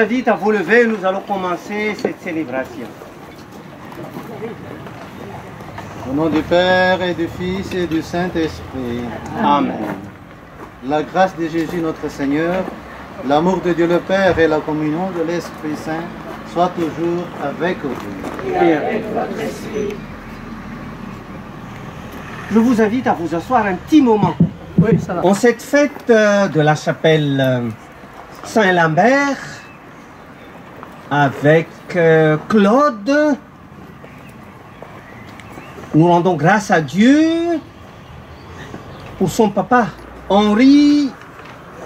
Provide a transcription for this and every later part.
Vite à vous lever, nous allons commencer cette célébration. Au nom du Père et du Fils et du Saint-Esprit. Amen. La grâce de Jésus notre Seigneur, l'amour de Dieu le Père et la communion de l'Esprit Saint soient toujours avec vous. Et avec votre esprit. Je vous invite à vous asseoir un petit moment. Oui, ça va. En cette fête de la chapelle Saint-Lambert, avec Claude, nous rendons grâce à Dieu pour son papa, Henri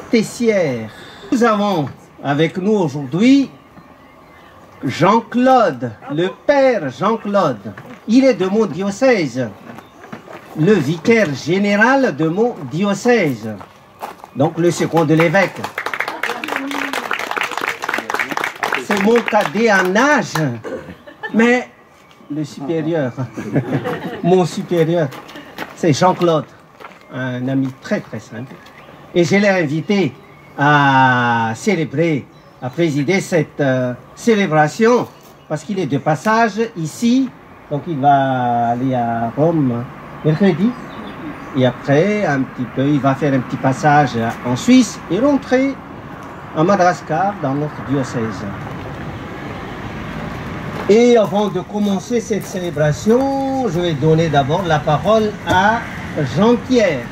Tessière. Nous avons avec nous aujourd'hui Jean-Claude, le père Jean-Claude. Il est de mon diocèse, le vicaire général de mon diocèse, donc le second de l'évêque. C'est mon cadet en âge, mais le supérieur, mon supérieur, c'est Jean-Claude, un ami très très simple. Et je l'ai invité à célébrer, à présider cette célébration, parce qu'il est de passage ici, donc il va aller à Rome mercredi. Et après, un petit peu, il va faire un petit passage en Suisse et rentrer à Madagascar, dans notre diocèse. Et avant de commencer cette célébration, je vais donner d'abord la parole à Jean-Pierre.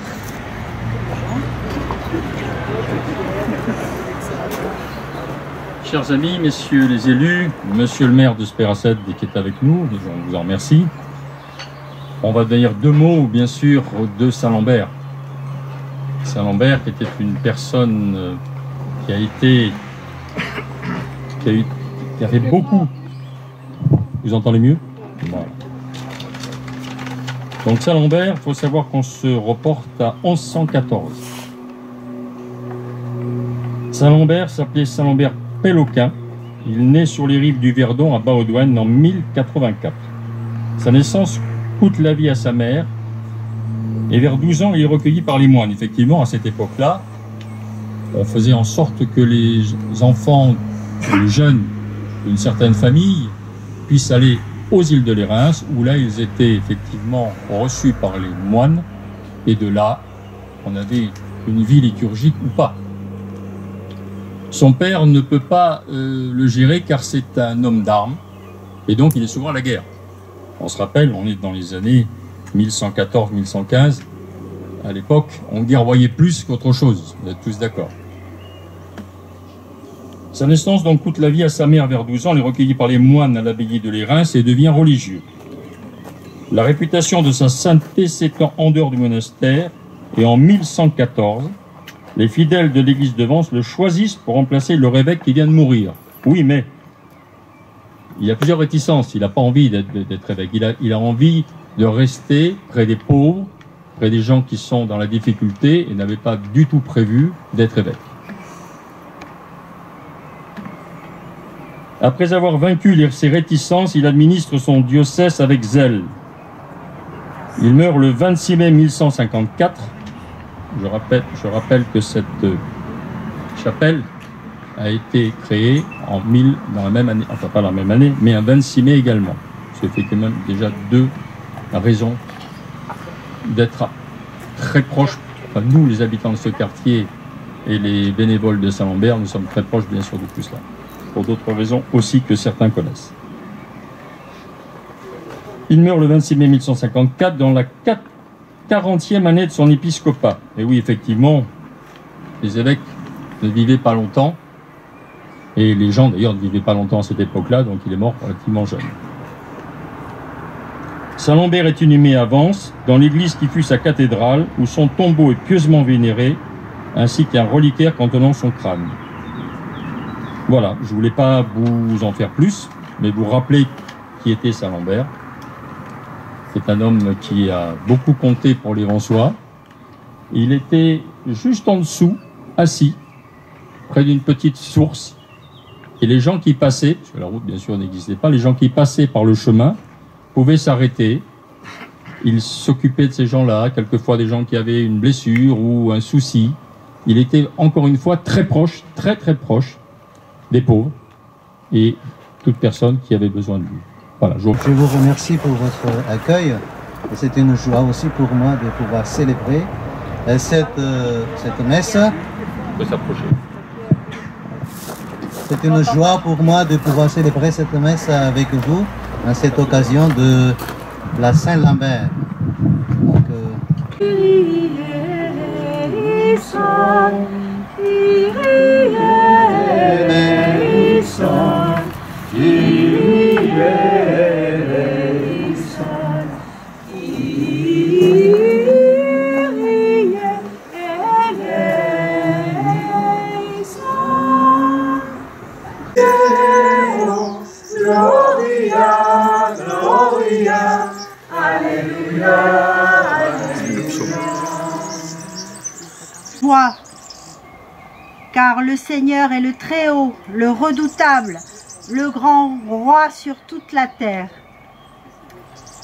Chers amis, messieurs les élus, monsieur le maire de Spéracède qui est avec nous, on vous en remercie. On va dire deux mots, bien sûr, de Saint-Lambert. Saint-Lambert qui était une personne qui a fait beaucoup. Vous entendez mieux? Voilà. Donc Saint-Lambert, il faut savoir qu'on se reporte à 1114. Saint-Lambert s'appelait Saint-Lambert Péloquin. Il naît sur les rives du Verdon à Baudouin en 1084. Sa naissance coûte la vie à sa mère. Et vers 12 ans, il est recueilli par les moines. Effectivement, à cette époque-là, on faisait en sorte que les enfants, les jeunes d'une certaine famille, puissent aller aux îles de Lérins, où là, ils étaient effectivement reçus par les moines. Et de là, on avait une vie liturgique ou pas. Son père ne peut pas le gérer car c'est un homme d'armes. Et donc, il est souvent à la guerre. On se rappelle, on est dans les années 1114-1115. À l'époque, on guerroyait plus qu'autre chose. Vous êtes tous d'accord. Sa naissance donc coûte la vie à sa mère vers 12 ans. Elle est recueillie par les moines à l'abbaye de Lérins et devient religieux. La réputation de sa sainteté s'étend en dehors du monastère et en 1114, les fidèles de l'église de Vence le choisissent pour remplacer leur évêque qui vient de mourir. Oui, mais il a plusieurs réticences. Il n'a pas envie d'être évêque. Il a envie de rester près des pauvres, près des gens qui sont dans la difficulté et n'avait pas du tout prévu d'être évêque. Après avoir vaincu ses réticences, il administre son diocèse avec zèle. Il meurt le 26 mai 1154. Je rappelle que cette chapelle a été créée dans la même année, enfin pas la même année, mais un 26 mai également. Ça fait quand même déjà deux raisons d'être très proches. Enfin, nous, les habitants de ce quartier et les bénévoles de Saint-Lambert, nous sommes très proches bien sûr de tout cela. Pour d'autres raisons aussi que certains connaissent. Il meurt le 26 mai 1154 dans la 40e année de son épiscopat. Et oui, effectivement, les évêques ne vivaient pas longtemps. Et les gens, d'ailleurs, ne vivaient pas longtemps à cette époque-là, donc il est mort relativement jeune. Saint-Lambert est inhumé à Vence, dans l'église qui fut sa cathédrale, où son tombeau est pieusement vénéré, ainsi qu'un reliquaire contenant son crâne. Voilà, je ne voulais pas vous en faire plus, mais vous rappeler qui était Saint-Lambert. C'est un homme qui a beaucoup compté pour les Vensois. Il était juste en dessous, assis, près d'une petite source. Et les gens qui passaient, parce que la route bien sûr n'existait pas, les gens qui passaient par le chemin pouvaient s'arrêter. Il s'occupait de ces gens-là, quelquefois des gens qui avaient une blessure ou un souci. Il était encore une fois très proche, très très proche des pauvres et toute personne qui avait besoin de lui. Voilà, je vous remercie pour votre accueil. C'est une joie aussi pour moi de pouvoir célébrer cette messe. On peut s'approcher. C'est une joie pour moi de pouvoir célébrer cette messe avec vous à cette occasion de la Saint-Lambert. Donc, Joie, car le Seigneur est le Très-Haut, le redoutable, le grand roi sur toute la terre.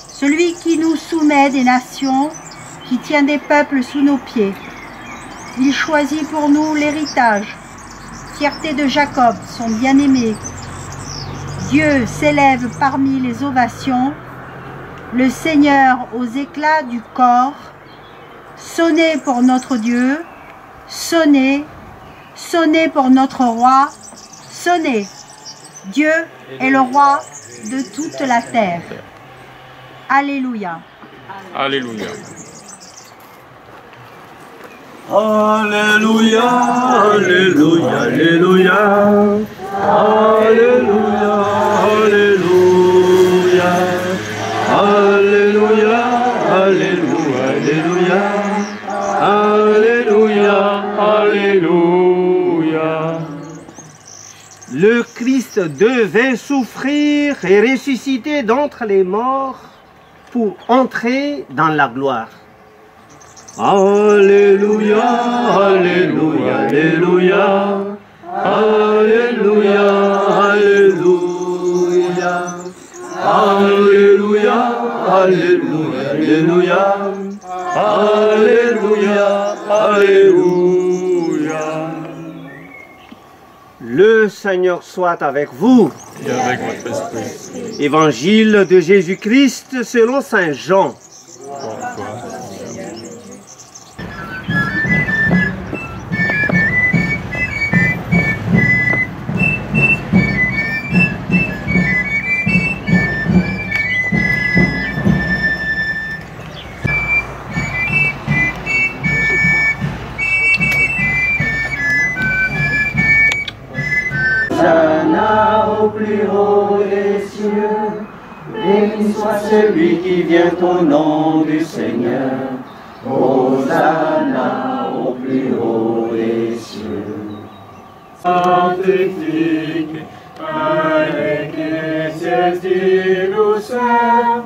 Celui qui nous soumet des nations, qui tient des peuples sous nos pieds. Il choisit pour nous l'héritage, fierté de Jacob, son bien-aimé. Dieu s'élève parmi les ovations, le Seigneur aux éclats du corps. Sonnez pour notre Dieu, sonnez, sonnez pour notre roi, sonnez. Dieu est le roi de toute la terre. Alléluia. Alléluia. Alléluia, Alléluia, Alléluia, Alléluia, Alléluia, Alléluia, Alléluia, Alléluia, Alléluia. Le Christ devait souffrir et ressusciter d'entre les morts pour entrer dans la gloire. Alléluia, Alléluia, Alléluia, Alléluia, Alléluia, Alléluia, Alléluia, Alléluia, Alléluia. Le Seigneur soit avec vous. Et avec votre esprit. Évangile de Jésus-Christ selon Saint Jean. Au plus haut des cieux, béni soit celui qui vient au nom du Seigneur. Hosanna au plus haut des cieux. Sanctifique, avec les douceur,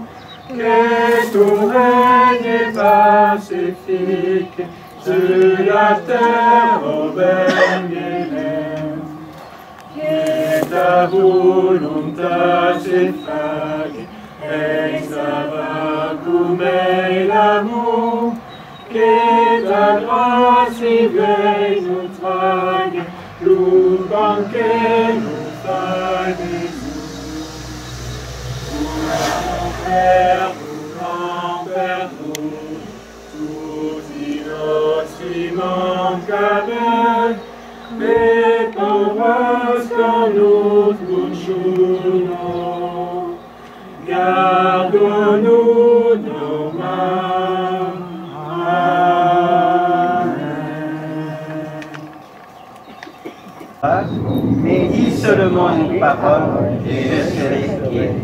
que tout règne pacifique sur la terre au Bengele. Ta voluntas se fac, ex avacu mais l'amour, que ta grâce éveille nous trague, nous banquet nous fasse Mon Père, grand-père, tous innocents qu'avec, mais pauvres quand nous touchons, garde-nous nos mains. Mais dis seulement une parole et je serai guéri.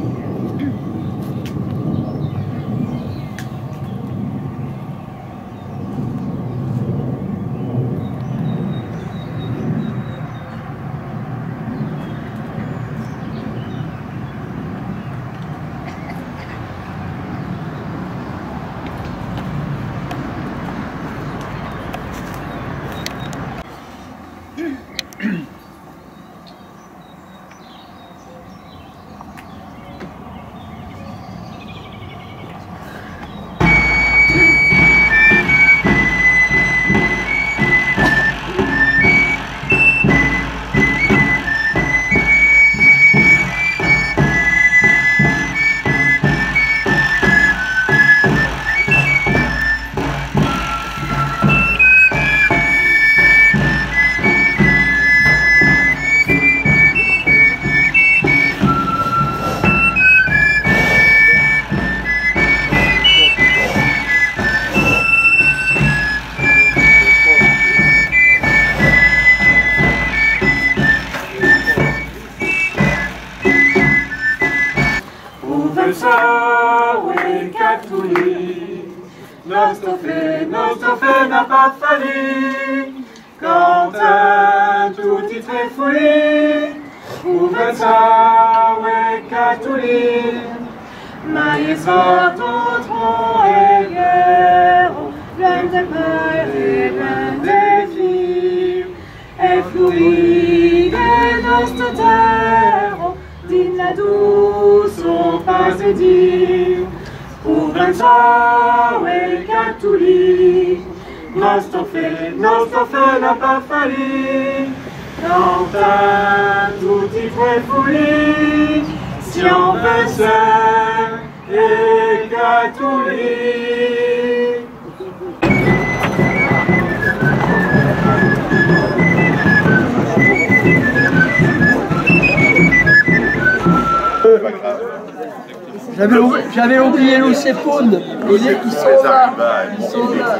Nostro fe n'a pas fallu, quand tutti tre fui, uvenzawe cattolic, ma esorto troiero, plein de peur et plein de vie, e fluide nostro terro, din la douce pas de dire, Uvenzawe cattolic, nostro fe n'a pas fallu, quand tutti tre fui, si on veut et catholique. J'avais oublié l'Océpone, et ils sont là, ils sont là.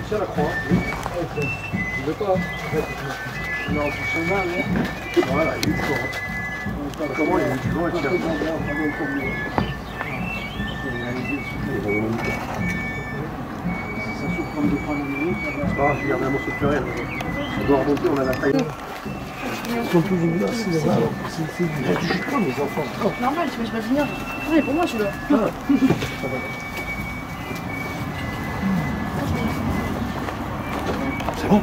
Tiens la croix. Je veux pas. Non, pour son main, non. Voilà, il est fort. Comment il est fort, tiens. Ça souffre comme de prendre une minute. C'est pas grave, je garde un morceau de pluriel. On doit remonter, on a la taille. Ils sont tous une glace, c'est vrai. C'est du jus mes enfants. Normal, tu vas finir. Oui, pour moi, celui-là. C'est bon.